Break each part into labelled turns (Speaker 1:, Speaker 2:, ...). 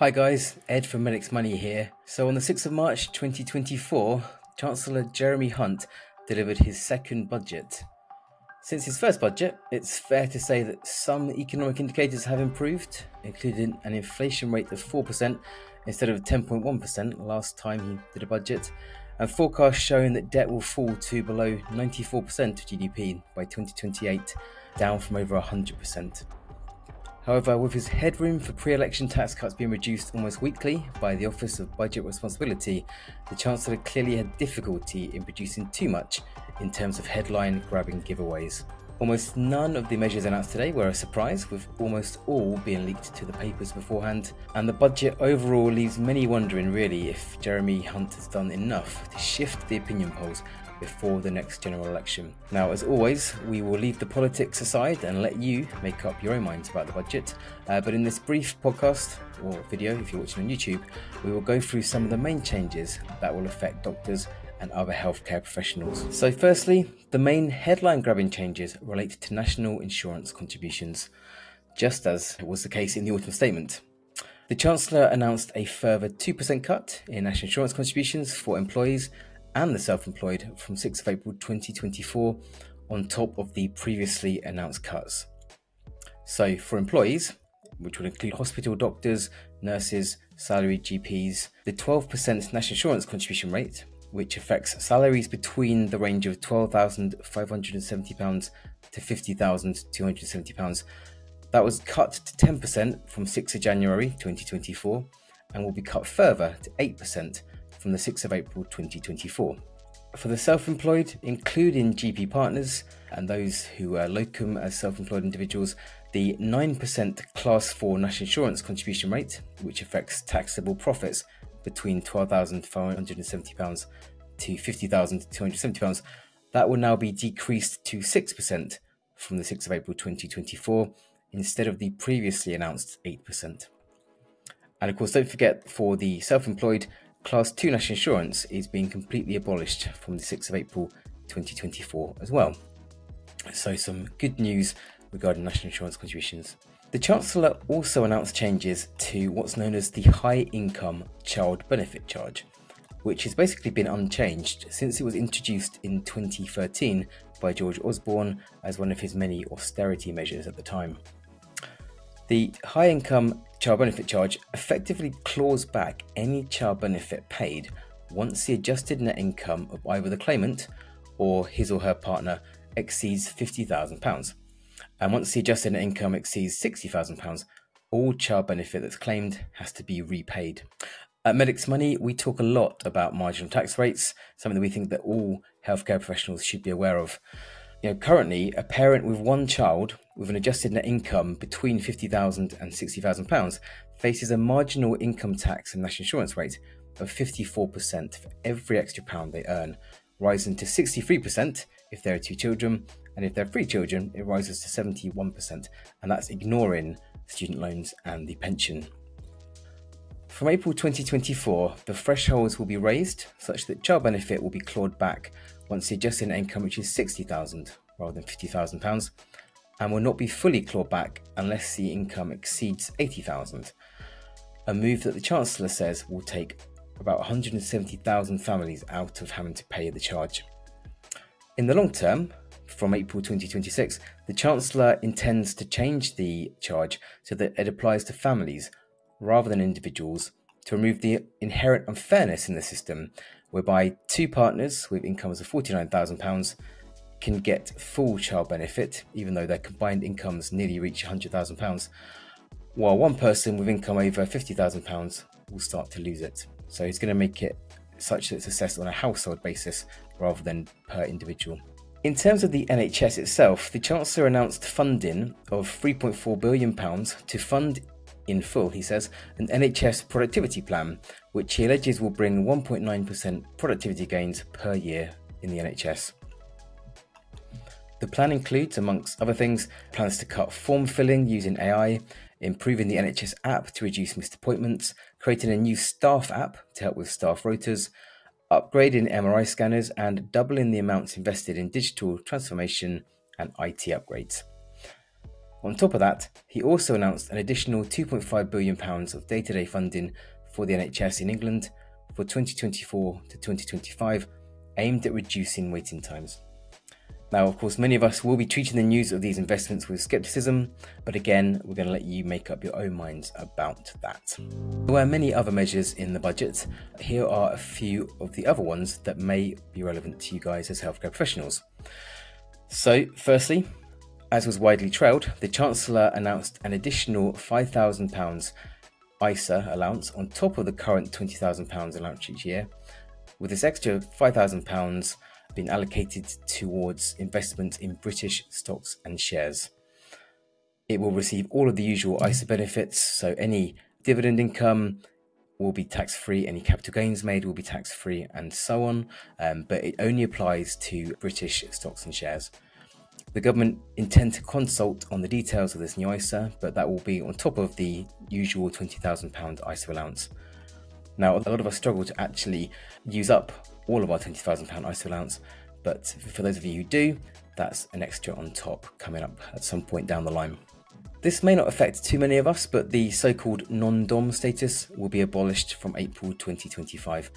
Speaker 1: Hi guys, Ed from Medic's Money here. So on the 6th of March 2024, Chancellor Jeremy Hunt delivered his second budget. Since his first budget, it's fair to say that some economic indicators have improved, including an inflation rate of 4% instead of 10.1% last time he did a budget, and forecasts showing that debt will fall to below 94% of GDP by 2028, down from over 100%. However, with his headroom for pre-election tax cuts being reduced almost weekly by the Office of Budget Responsibility, the Chancellor clearly had difficulty in producing too much in terms of headline-grabbing giveaways. Almost none of the measures announced today were a surprise, with almost all being leaked to the papers beforehand, and the budget overall leaves many wondering really if Jeremy Hunt has done enough to shift the opinion polls before the next general election. Now, as always, we will leave the politics aside and let you make up your own minds about the budget, but in this brief podcast, or video if you're watching on YouTube, we will go through some of the main changes that will affect doctors and other healthcare professionals. So firstly, the main headline-grabbing changes relate to national insurance contributions, just as was the case in the autumn statement. The Chancellor announced a further 2% cut in national insurance contributions for employees and the self-employed from 6th of April 2024 on top of the previously announced cuts. So for employees, which will include hospital doctors, nurses, salaried GPs, the 12% national insurance contribution rate, which affects salaries between the range of £12,570 to £50,270, that was cut to 10% from 6th of January 2024 and will be cut further to 8% from the 6th of April 2024. For the self-employed, including GP partners and those who are locum as self-employed individuals, the 9% Class 4 national insurance contribution rate, which affects taxable profits between £12,570 to £50,270, that will now be decreased to 6% from the 6th of April 2024 instead of the previously announced 8%. And of course, don't forget, for the self-employed, Class 2 national insurance is being completely abolished from the 6th of April 2024 as well. So some good news regarding national insurance contributions. The Chancellor also announced changes to what's known as the High Income Child Benefit Charge, which has basically been unchanged since it was introduced in 2013 by George Osborne as one of his many austerity measures at the time. The High Income Child Benefit Charge effectively claws back any child benefit paid once the adjusted net income of either the claimant or his or her partner exceeds £50,000. And once the adjusted net income exceeds £60,000, all child benefit that's claimed has to be repaid. At Medic's Money, we talk a lot about marginal tax rates, something that we think that all healthcare professionals should be aware of. Currently, a parent with one child with an adjusted net income between £50,000 and £60,000 faces a marginal income tax and national insurance rate of 54% for every extra pound they earn, rising to 63% if there are 2 children, and if there are 3 children, it rises to 71%, and that's ignoring student loans and the pension. From April 2024, the thresholds will be raised such that child benefit will be clawed back once the adjusted net income reaches £60,000 rather than £50,000, and will not be fully clawed back unless the income exceeds £80,000, a move that the Chancellor says will take about 170,000 families out of having to pay the charge. In the long term, from April 2026, the Chancellor intends to change the charge so that it applies to families rather than individuals, to remove the inherent unfairness in the system whereby 2 partners with incomes of £49,000 can get full child benefit even though their combined incomes nearly reach £100,000, while one person with income over £50,000 will start to lose it. So he's going to make it such that it's assessed on a household basis rather than per individual. In terms of the NHS itself, the Chancellor announced funding of £3.4 billion to fund in full, he says, an NHS productivity plan, which he alleges will bring 1.9% productivity gains per year in the NHS. The plan includes, amongst other things, plans to cut form filling using AI, improving the NHS app to reduce missed appointments, creating a new staff app to help with staff rotas, upgrading MRI scanners, and doubling the amounts invested in digital transformation and IT upgrades. On top of that, he also announced an additional £2.5 billion of day-to-day funding for the NHS in England for 2024 to 2025, aimed at reducing waiting times. Now, of course, many of us will be treating the news of these investments with skepticism, but again, we're going to let you make up your own minds about that. There were many other measures in the budget. Here are a few of the other ones that may be relevant to you guys as healthcare professionals. So, firstly, as was widely trailed, the Chancellor announced an additional £5,000 ISA allowance on top of the current £20,000 allowance each year, with this extra £5,000 being allocated towards investment in British stocks and shares. It will receive all of the usual ISA benefits, so any dividend income will be tax-free, any capital gains made will be tax-free, and so on, but it only applies to British stocks and shares. The government intend to consult on the details of this new ISA, but that will be on top of the usual £20,000 ISA allowance. Now, a lot of us struggle to actually use up all of our £20,000 ISA allowance, but for those of you who do, that's an extra on top coming up at some point down the line. This may not affect too many of us, but the so-called non-dom status will be abolished from April 2025.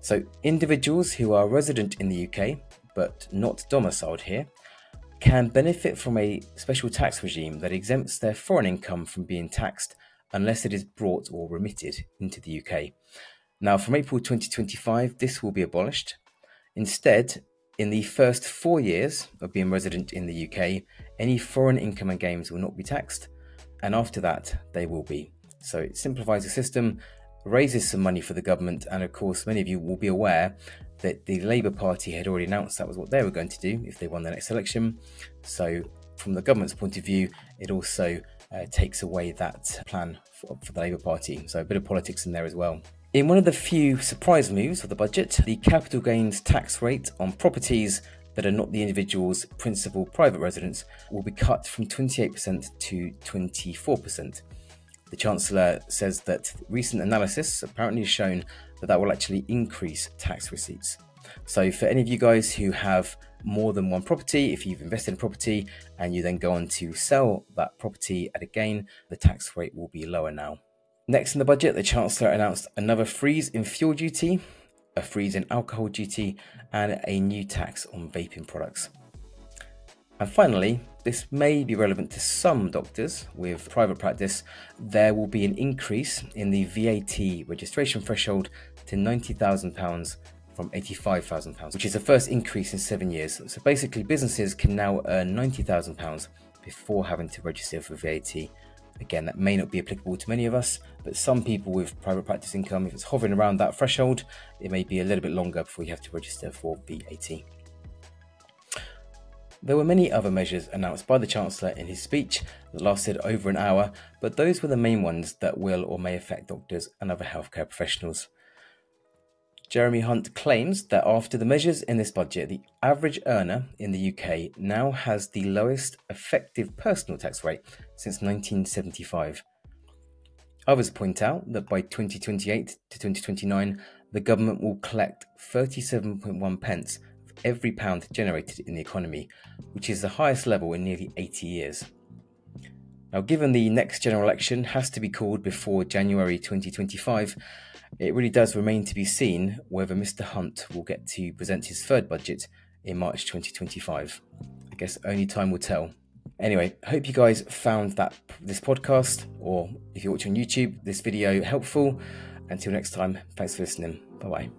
Speaker 1: So individuals who are resident in the UK, but not domiciled here, can benefit from a special tax regime that exempts their foreign income from being taxed unless it is brought or remitted into the UK. Now, from April 2025, this will be abolished. Instead, in the first 4 years of being resident in the UK, any foreign income and gains will not be taxed, and after that, they will be. So it simplifies the system, raises some money for the government, and of course, many of you will be aware that the Labour Party had already announced that was what they were going to do if they won the next election. So from the government's point of view, it also takes away that plan for the Labour Party. So a bit of politics in there as well. In one of the few surprise moves of the budget, the capital gains tax rate on properties that are not the individual's principal private residence will be cut from 28% to 24%. The Chancellor says that recent analysis apparently has shown that that will actually increase tax receipts. So for any of you guys who have more than one property, if you've invested in property and you then go on to sell that property at a gain, the tax rate will be lower now. Next in the budget, the Chancellor announced another freeze in fuel duty, a freeze in alcohol duty, and a new tax on vaping products. And finally, this may be relevant to some doctors with private practice. There will be an increase in the VAT registration threshold to £90,000 from £85,000, which is the first increase in 7 years. So basically, businesses can now earn £90,000 before having to register for VAT. Again, that may not be applicable to many of us, but some people with private practice income, if it's hovering around that threshold, it may be a little bit longer before you have to register for VAT. There were many other measures announced by the Chancellor in his speech that lasted over an hour, but those were the main ones that will or may affect doctors and other healthcare professionals. Jeremy Hunt claims that after the measures in this budget, the average earner in the UK now has the lowest effective personal tax rate since 1975. Others point out that by 2028 to 2029, the government will collect 37.1 pence of every pound generated in the economy, which is the highest level in nearly 80 years. Now, given the next general election has to be called before January 2025, it really does remain to be seen whether Mr. Hunt will get to present his third budget in March 2025. I guess only time will tell. Anyway, I hope you guys found this podcast, or if you're watching on YouTube, this video helpful. Until next time, thanks for listening. Bye-bye.